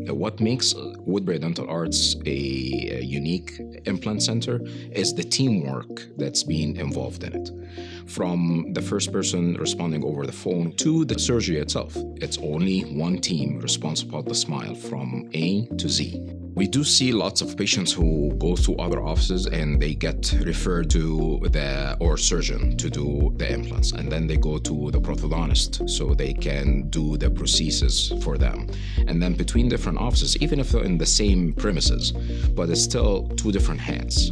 What makes Woodbury Dental Arts a unique implant center is the teamwork that's been involved in it. From the first person responding over the phone to the surgery itself, it's only one team responsible for the smile from A to Z. We do see lots of patients who go to other offices and they get referred to the surgeon to do the implants, and then they go to the prosthodontist so they can do the prostheses for them. And then between different offices, even if they're in the same premises, but it's still two different hands.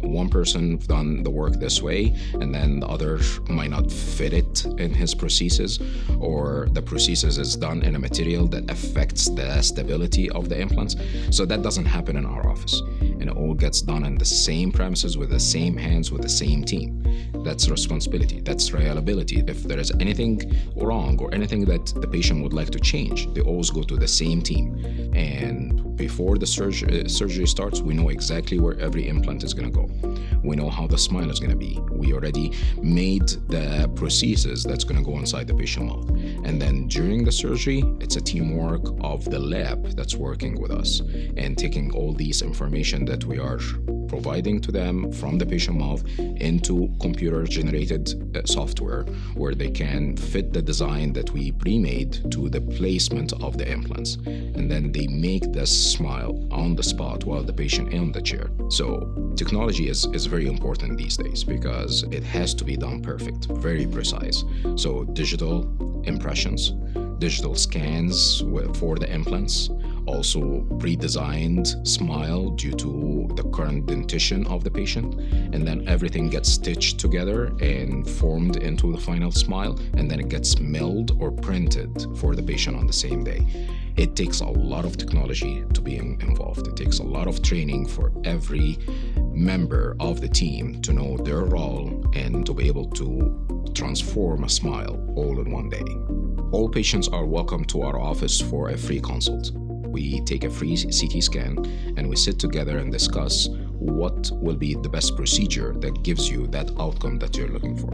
One person done the work this way, and then the other might not fit it in his prosthesis, or the prosthesis is done in a material that affects the stability of the implants. So that doesn't happen in our office, and it all gets done in the same premises with the same hands with the same team. That's responsibility, that's reliability. If there is anything wrong or anything that the patient would like to change, they always go to the same team. And before the surgery starts, we know exactly where every implant is going to go. We know how the smile is going to be. We already made the prosthesis that's going to go inside the patient mouth. And then during the surgery, it's a teamwork of the lab that's working with us and taking all these information that we are providing to them from the patient mouth into computer-generated software where they can fit the design that we pre-made to the placement of the implants. And then they make the smile on the spot while the patient in the chair. So technology is very important these days because it has to be done perfect, very precise. So digital impressions, digital scans for the implants, also pre-designed smile due to the current dentition of the patient, and then everything gets stitched together and formed into the final smile, and then it gets milled or printed for the patient on the same day. It takes a lot of technology to be involved. It takes a lot of training for every member of the team to know their role and to be able to transform a smile all in one day. All patients are welcome to our office for a free consult. We take a free CT scan and we sit together and discuss what will be the best procedure that gives you that outcome that you're looking for.